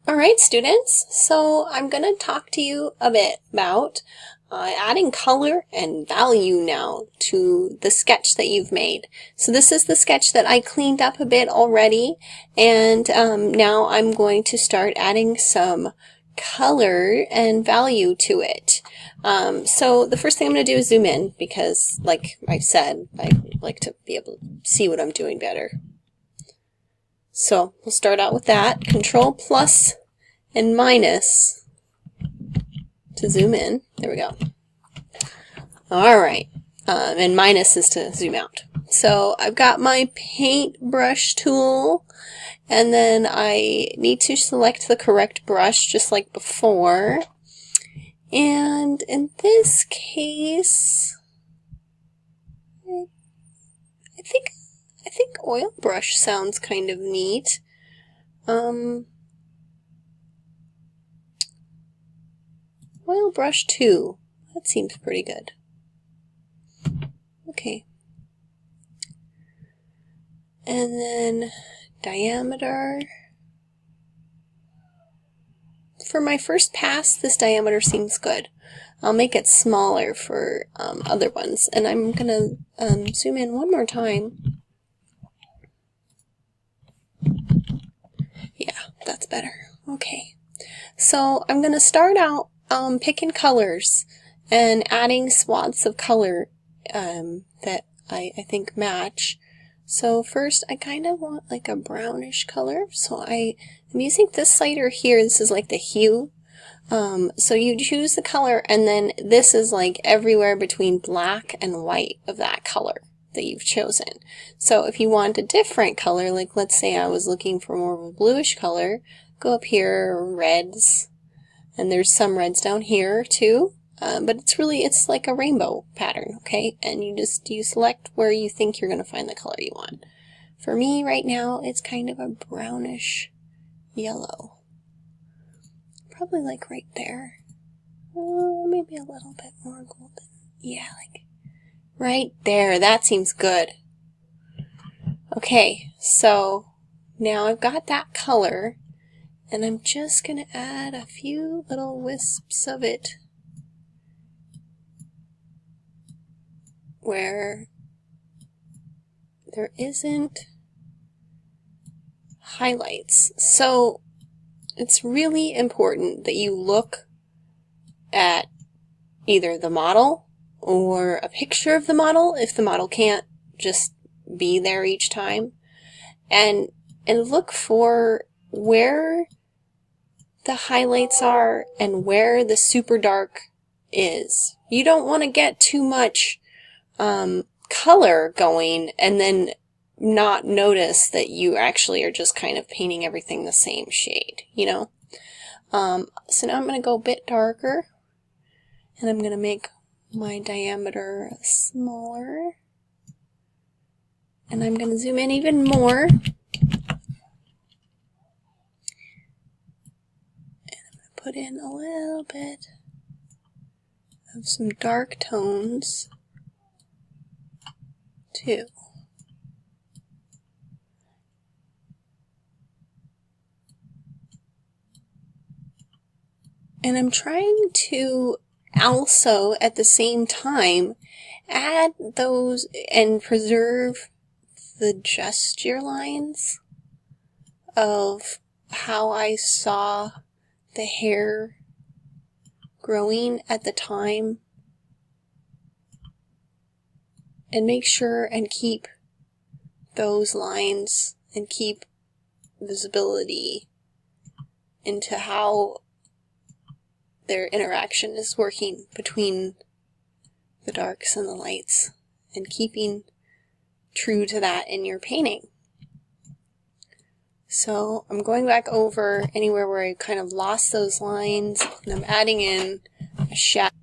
Alright students, so I'm going to talk to you a bit about adding color and value now to the sketch that you've made. So this is the sketch that I cleaned up a bit already, and now I'm going to start adding some color and value to it. So the first thing I'm going to do is zoom in because, like I said, I like to be able to see what I'm doing better. So we'll start out with that. Control plus and minus to zoom in. There we go. Alright. And minus is to zoom out. So I've got my paintbrush tool, and then I need to select the correct brush just like before. And in this case, I think oil brush sounds kind of neat. Oil brush 2. That seems pretty good. Okay. And then diameter. For my first pass, this diameter seems good. I'll make it smaller for other ones. And I'm going to zoom in one more time. Yeah, that's better. Okay. So I'm going to start out picking colors and adding swaths of color that I think match. So first I kind of want like a brownish color, so I'm using this slider here. This is like the hue. So you choose the color, and then this is like everywhere between black and white of that color that you've chosen. So if you want a different color, like let's say I was looking for more of a bluish color, go up here, reds, and there's some reds down here too. But it's like a rainbow pattern, okay? And you select where you think you're going to find the color you want. For me right now, it's kind of a brownish yellow. Probably like right there. Maybe a little bit more golden. Yeah, like right there. That seems good. Okay, so now I've got that color, and I'm just going to add a few little wisps of it where there isn't highlights. So it's really important that you look at either the model or a picture of the model if the model can't just be there each time, and look for where the highlights are and where the super dark is. You don't want to get too much color going and then not notice that you actually are just kind of painting everything the same shade, you know? So now I'm going to go a bit darker, and I'm going to make my diameter smaller, and I'm going to zoom in even more, and I'm going to put in a little bit of some dark tones too. And I'm trying to also at the same time add those and preserve the gesture lines of how I saw the hair growing at the time, and make sure and keep those lines and keep visibility into how their interaction is working between the darks and the lights, and keeping true to that in your painting. So I'm going back over anywhere where I kind of lost those lines, and I'm adding in a shadow.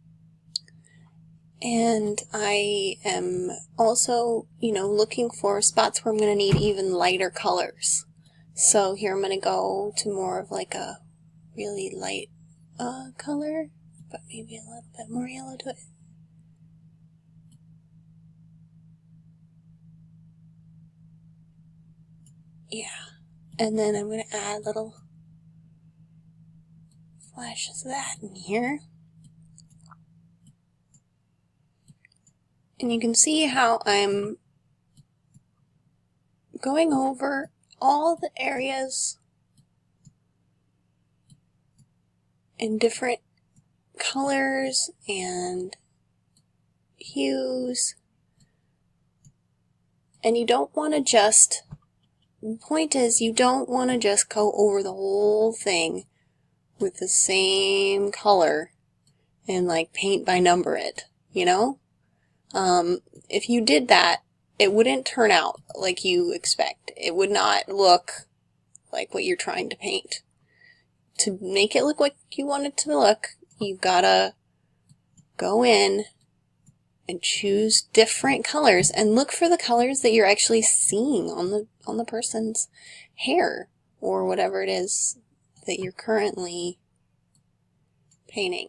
And I am also, looking for spots where I'm going to need even lighter colors. So here I'm going to go to more of like a really light color, but maybe a little bit more yellow to it. Yeah. And then I'm going to add little flashes of that in here. And you can see how I'm going over all the areas in different colors and hues. And you don't want to just, the point is, you don't want to just go over the whole thing with the same color and like paint by number it, you know? If you did that, it wouldn't turn out like you expect. It would not look like what you're trying to paint. To make it look like you want it to look, you've gotta go in and choose different colors and look for the colors that you're actually seeing on the person's hair or whatever it is that you're currently painting.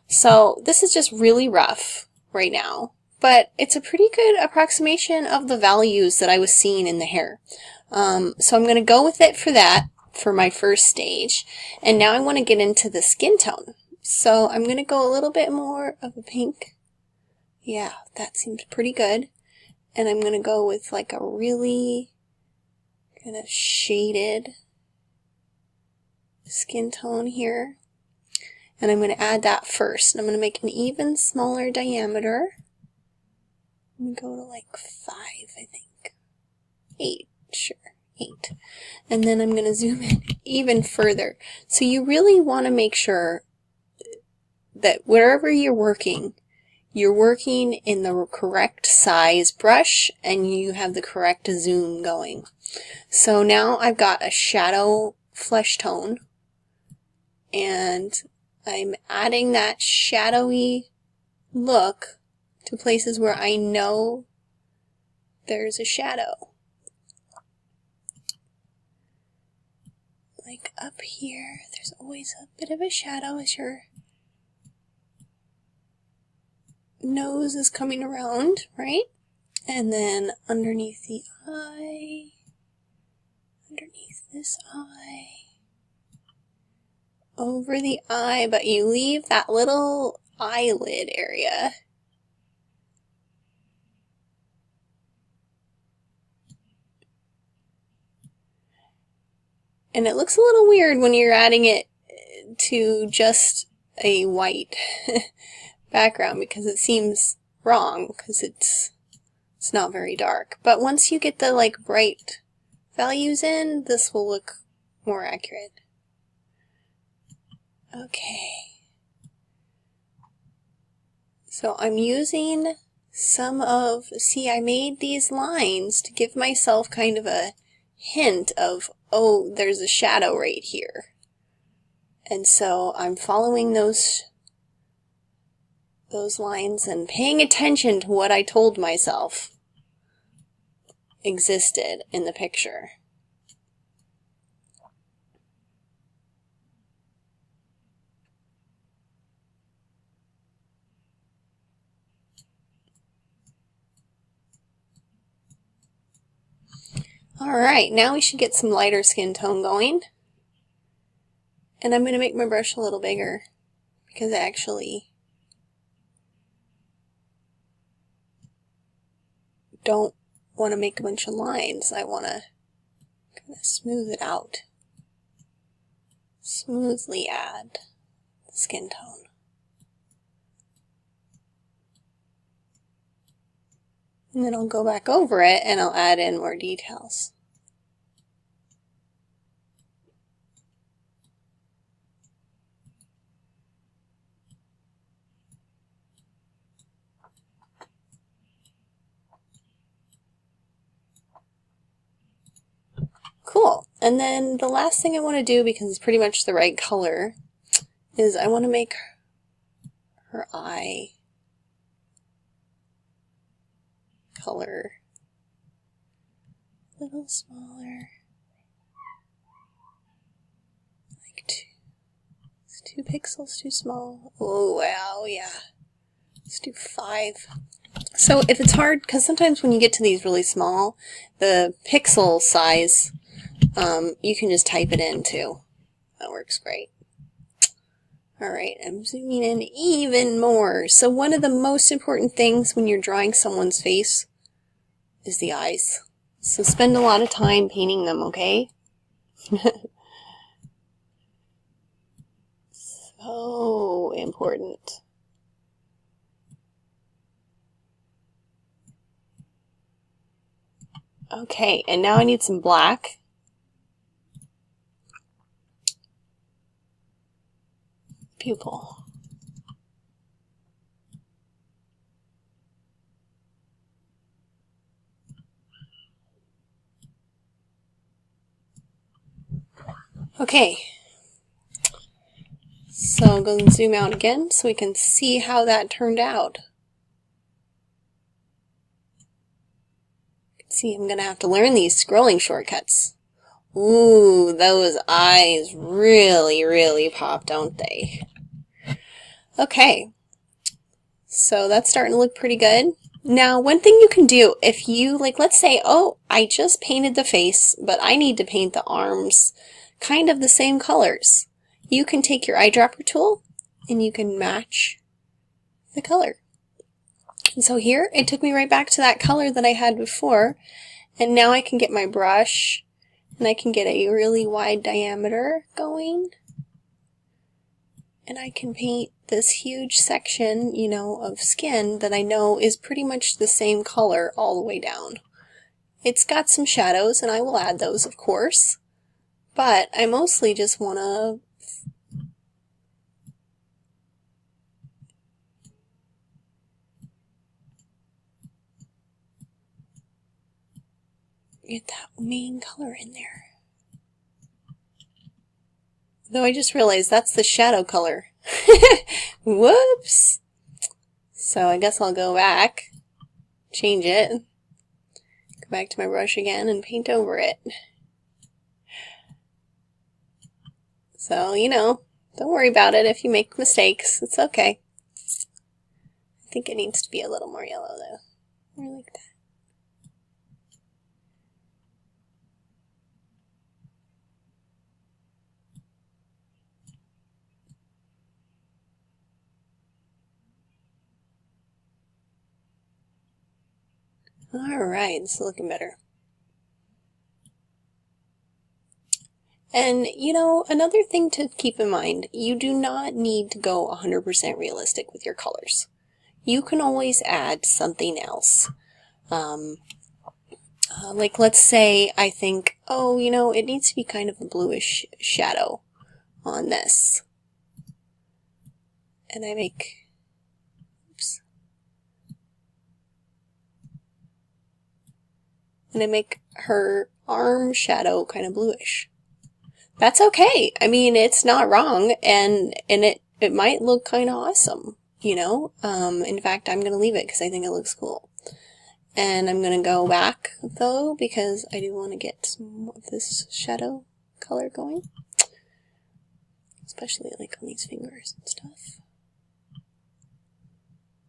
So this is just really rough right now, but it's a pretty good approximation of the values that I was seeing in the hair. So I'm going to go with it for that, for my first stage. And now I want to get into the skin tone. So I'm going to go a little bit more of a pink. Yeah, that seems pretty good. And I'm going to go with like a really kind of shaded skin tone here. And I'm going to add that first. And I'm going to make an even smaller diameter. I'm going to go to like 5, I think. 8, sure, 8. And then I'm going to zoom in even further. So you really want to make sure that wherever you're working in the correct size brush and you have the correct zoom going. So now I've got a shadow flesh tone and I'm adding that shadowy look to places where I know there's a shadow. Like up here, there's always a bit of a shadow as your nose is coming around, right? And then underneath the eye, underneath this eye, over the eye, but you leave that little eyelid area. And it looks a little weird when you're adding it to just a white background because it seems wrong because it's not very dark. But once you get the like bright values in, this will look more accurate. Okay. So I'm using some of, see, I made these lines to give myself kind of a hint of, oh, there's a shadow right here. And so I'm following those lines and paying attention to what I told myself existed in the picture. Alright, now we should get some lighter skin tone going. And I'm going to make my brush a little bigger because I actually don't want to make a bunch of lines. I want to kind of smooth it out. Smoothly add the skin tone. And then I'll go back over it and I'll add in more details. Cool. And then the last thing I want to do, because it's pretty much the right color, is I want to make her eye color a little smaller. Like 2 pixels too small. Oh wow, yeah. Let's do 5. So if it's hard, because sometimes when you get to these really small, the pixel size, you can just type it in too. That works great. Alright, I'm zooming in even more. So one of the most important things when you're drawing someone's face is the eyes. So spend a lot of time painting them, okay? So important. Okay, and now I need some black. Pupil. Okay, so I'll go and zoom out again so we can see how that turned out. See, I'm going to have to learn these scrolling shortcuts. Ooh, those eyes really, really pop, don't they? Okay, so that's starting to look pretty good. Now, one thing you can do, if you, like, let's say, oh, I just painted the face, but I need to paint the arms kind of the same colors. You can take your eyedropper tool and you can match the color. And so here, it took me right back to that color that I had before, and now I can get my brush and I can get a really wide diameter going, and I can paint this huge section, you know, of skin that I know is pretty much the same color all the way down. It's got some shadows, and I will add those, of course, but I mostly just want to get that main color in there. Though I just realized that's the shadow color. Whoops! So I guess I'll go back, change it, go back to my brush again and paint over it. So, you know, don't worry about it if you make mistakes. It's okay. I think it needs to be a little more yellow though. More like that. Alright, it's looking better. And, you know, another thing to keep in mind, you do not need to go 100% realistic with your colors. You can always add something else. Like, let's say I think, oh, you know, it needs to be kind of a bluish shadow on this. And I make, oops. And I make her arm shadow kind of bluish. That's okay. I mean, it's not wrong, and it might look kind of awesome, you know? In fact, I'm going to leave it because I think it looks cool. And I'm going to go back, though, because I do want to get some of this shadow color going. Especially, like, on these fingers and stuff.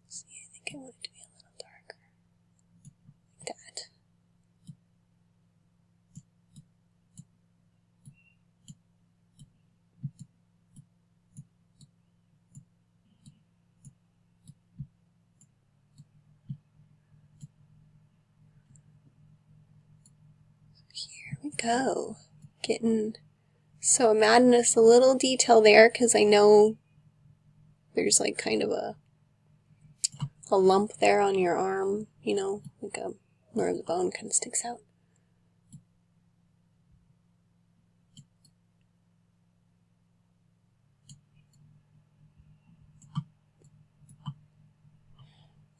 Let's see, I think I want it to be a little darker. Like that. Here we go. So I'm adding this a little detail there because I know there's like kind of a lump there on your arm, you know, like where the bone kind of sticks out.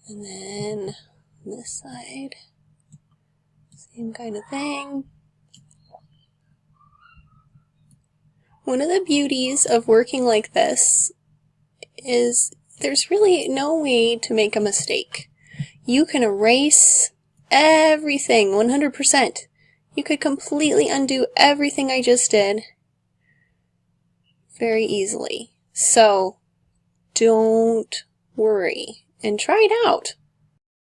And then on this side, same kind of thing. One of the beauties of working like this is there's really no way to make a mistake. You can erase everything 100%. You could completely undo everything I just did very easily. So don't worry and try it out.